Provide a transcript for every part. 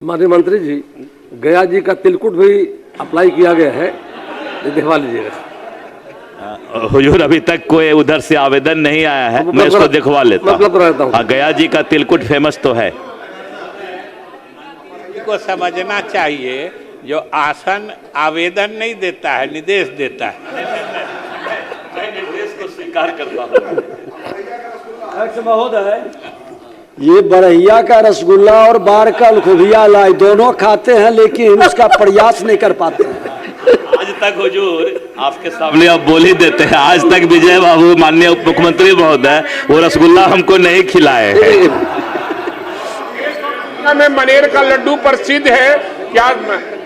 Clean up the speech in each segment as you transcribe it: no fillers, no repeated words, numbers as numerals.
माननीय मंत्री जी, गया जी का तिलकुट भी अप्लाई किया गया है, दिखवा लीजिएगा। हुजूर अभी तक कोई उधर से आवेदन नहीं आया है, मैं इसको दिखवा लेता हूँ। हाँ, गया जी का तिलकुट फेमस तो है। को समझना चाहिए, जो आसन आवेदन नहीं देता है, निर्देश देता है। मैं निर्देश को स्वीकार करता हूँ। महोदय, ये बरहिया का रसगुल्ला और बाढ़ का लखुभिया लाई दोनों खाते हैं, लेकिन उसका प्रयास नहीं कर पाते हैं। आज तक हुजूर आपके सामने आप बोल ही देते हैं, आज तक विजय बाबू माननीय उप मुख्यमंत्री महोदय वो रसगुल्ला हमको नहीं खिलाए हैं। में मनेर का लड्डू प्रसिद्ध है, क्या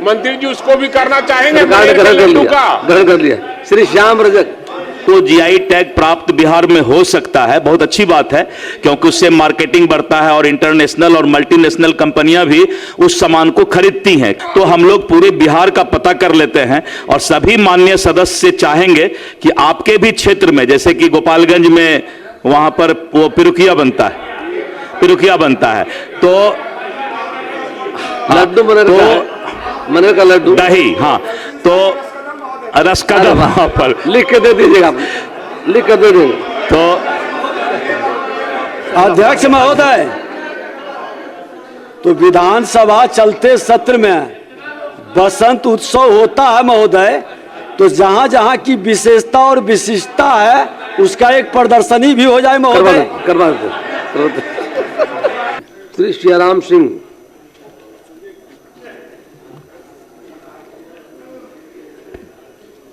मंत्री जी उसको भी करना चाहेंगे? ग्रहण कर लिया श्री श्याम रजक को जीआई टैग प्राप्त बिहार में हो सकता है, बहुत अच्छी बात है, क्योंकि उससे मार्केटिंग बढ़ता है और इंटरनेशनल और मल्टीनेशनल कंपनियां भी उस सामान को खरीदती हैं। तो हम लोग पूरे बिहार का पता कर लेते हैं और सभी माननीय सदस्य चाहेंगे कि आपके भी क्षेत्र में, जैसे कि गोपालगंज में वहां पर वो पिरुकिया बनता है, तो लड्डू मनेर का लड्डू दही, हाँ, तो रस का वहां पर लिख के दे दीजिएगा, लिख के दे देंगे। तो अध्यक्ष महोदय, तो विधानसभा चलते सत्र में बसंत उत्सव होता है महोदय, तो जहां जहां की विशेषता और विशिष्टता है उसका एक प्रदर्शनी भी हो जाए महोदय। करवा दो। श्री सियाराम सिंह।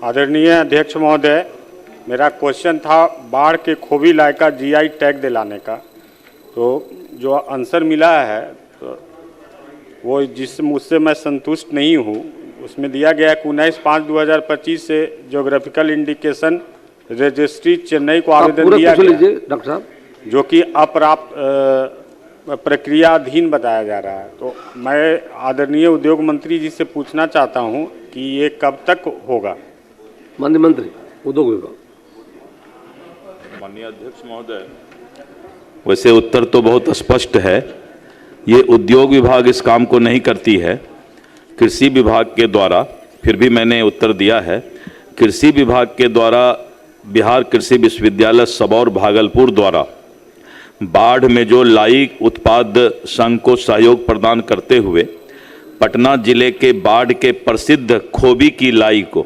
आदरणीय अध्यक्ष महोदय, मेरा क्वेश्चन था बाढ़ के खोबी लाई का जीआई टैग दिलाने का। तो जो आंसर मिला है तो वो जिससे मुझसे मैं संतुष्ट नहीं हूँ। उसमें दिया गया है 19/5/2025 से ज्योग्राफिकल इंडिकेशन रजिस्ट्री चेन्नई को आवेदन दिया गया, डॉक्टर साहब, जो कि अप्राप्त प्रक्रियाधीन बताया जा रहा है। तो मैं आदरणीय उद्योग मंत्री जी से पूछना चाहता हूँ कि ये कब तक होगा? माननीय मंत्री उद्योग विभाग। माननीय अध्यक्ष महोदय, वैसे उत्तर तो बहुत स्पष्ट है, ये उद्योग विभाग इस काम को नहीं करती है, कृषि विभाग के द्वारा। फिर भी मैंने उत्तर दिया है, कृषि विभाग के द्वारा बिहार कृषि विश्वविद्यालय सबौर भागलपुर द्वारा बाढ़ में जो लाई उत्पाद संघ को सहयोग प्रदान करते हुए पटना जिले के बाढ़ के प्रसिद्ध खोबी की लाई को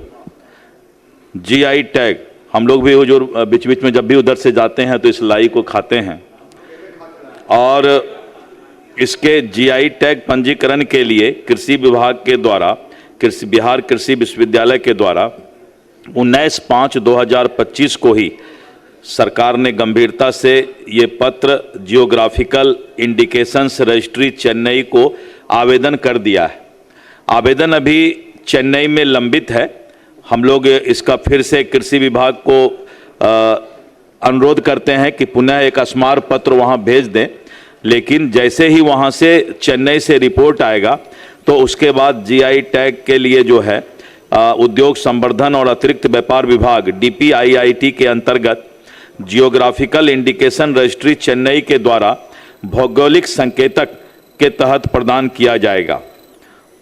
जीआई टैग, हम लोग भी हुजूर बीच बीच में जब भी उधर से जाते हैं तो इस लाई को खाते हैं, और इसके जीआई टैग पंजीकरण के लिए कृषि विभाग के द्वारा बिहार कृषि विश्वविद्यालय के द्वारा 19/5/2025 को ही सरकार ने गंभीरता से ये पत्र जियोग्राफिकल इंडिकेशंस रजिस्ट्री चेन्नई को आवेदन कर दिया है। आवेदन अभी चेन्नई में लंबित है। हम लोग इसका फिर से कृषि विभाग को अनुरोध करते हैं कि पुनः एक स्मार पत्र वहां भेज दें, लेकिन जैसे ही वहां से चेन्नई से रिपोर्ट आएगा तो उसके बाद जीआई टैग के लिए जो है उद्योग संवर्धन और अतिरिक्त व्यापार विभाग DPIIT के अंतर्गत जियोग्राफिकल इंडिकेशन रजिस्ट्री चेन्नई के द्वारा भौगोलिक संकेतक के तहत प्रदान किया जाएगा।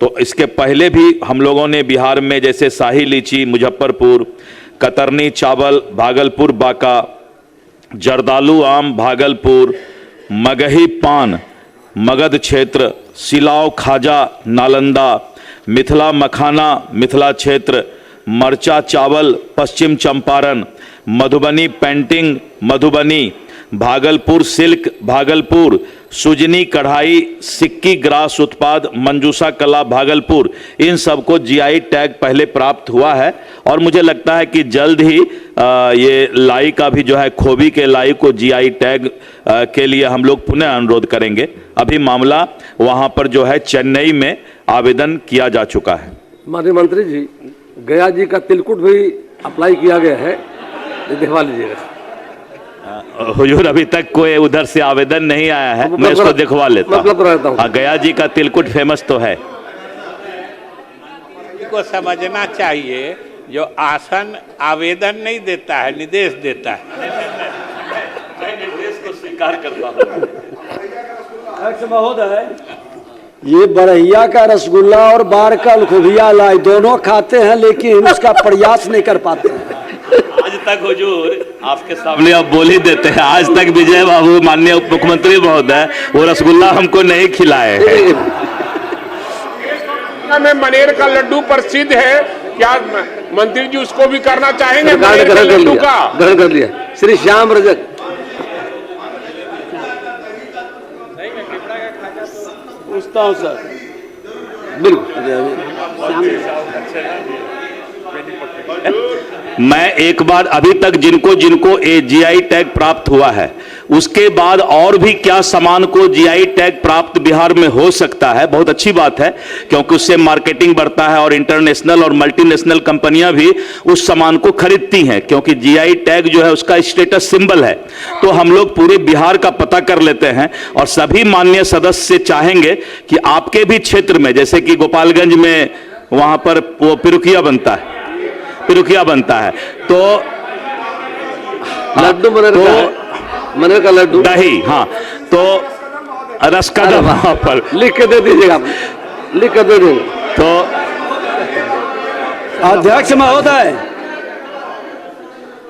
तो इसके पहले भी हम लोगों ने बिहार में जैसे शाही लीची मुजफ्फरपुर, कतरनी चावल भागलपुर बांका, जर्दालू आम भागलपुर, मगही पान मगध क्षेत्र, सिलाव खाजा नालंदा, मिथिला मखाना मिथिला क्षेत्र, मरचा चावल पश्चिम चंपारण, मधुबनी पेंटिंग मधुबनी, भागलपुर सिल्क भागलपुर, सुजनी कढ़ाई सिक्की ग्रास उत्पाद मंजूषा कला भागलपुर, इन सब को जीआई टैग पहले प्राप्त हुआ है और मुझे लगता है कि जल्द ही ये लाई का भी जो है खोबी के लाई को जीआई टैग के लिए हम लोग पुनः अनुरोध करेंगे। अभी मामला वहां पर जो है चेन्नई में आवेदन किया जा चुका है। माननीय मंत्री जी, गया जी का तिलकुट भी अप्लाई किया गया है, दिखवा लीजिएगा। हुजूर अभी तक कोई उधर से आवेदन नहीं आया है, मैं इसको दिखवा लेता हूँ। हाँ, गया जी का तिलकुट फेमस तो है। को समझना चाहिए, जो आसन आवेदन नहीं देता है, निर्देश देता है। मैं निर्देश को स्वीकार करता हूँ। महोदय, ये बरहिया का रसगुल्ला और बाढ़ का लखुबिया लाई दोनों खाते हैं, लेकिन उसका प्रयास नहीं कर पाते हैं। आज तक हुजूर आपके सामने आप बोल ही देते हैं, आज तक विजय बाबू माननीय उप मुख्यमंत्री महोदय वो रसगुल्ला हमको नहीं खिलाए हैं। में मनेर का लड्डू प्रसिद्ध है, क्या मंत्री जी उसको भी करना चाहेंगे? सरकार ने मनेर का लड्डू का ग्रहण कर लिया। श्री श्याम रजक, पूछता हूँ सर। बिल्कुल। मैं एक बार अभी तक जिनको जिनको जीआई टैग प्राप्त हुआ है उसके बाद और भी क्या सामान को जीआई टैग प्राप्त बिहार में हो सकता है, बहुत अच्छी बात है, क्योंकि उससे मार्केटिंग बढ़ता है और इंटरनेशनल और मल्टीनेशनल कंपनियां भी उस सामान को खरीदती हैं, क्योंकि जीआई टैग जो है उसका स्टेटस सिंबल है। तो हम लोग पूरे बिहार का पता कर लेते हैं और सभी माननीय सदस्य से चाहेंगे कि आपके भी क्षेत्र में, जैसे कि गोपालगंज में वहां पर वो पिरुकिया बनता है, तो लड्डू मनेर का लड्डू, दही, हाँ, तो रसकदम वहां पर लिख के दे दीजिएगा, लिख के दे देंगे। तो अध्यक्ष महोदय,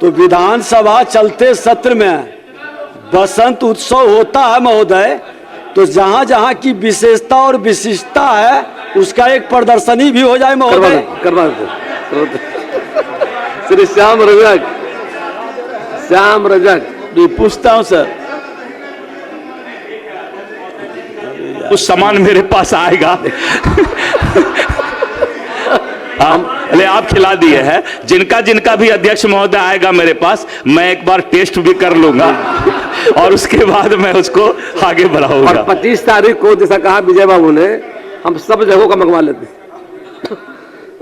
तो विधानसभा चलते सत्र में बसंत उत्सव होता है महोदय, तो जहां जहां की विशेषता और विशिष्टता है उसका एक प्रदर्शनी भी हो जाए महोदय। करवा दो। श्री श्याम रजक भी पूछता हूं सर। कुछ सामान मेरे पास आएगा आप खिला दिए हैं, जिनका भी अध्यक्ष महोदय आएगा मेरे पास, मैं एक बार टेस्ट भी कर लूंगा और उसके बाद मैं उसको आगे बढ़ाऊंगा। और 25 तारीख को जैसा कहा विजय बाबू ने, हम सब जगहों का मंगवा लेते हैं।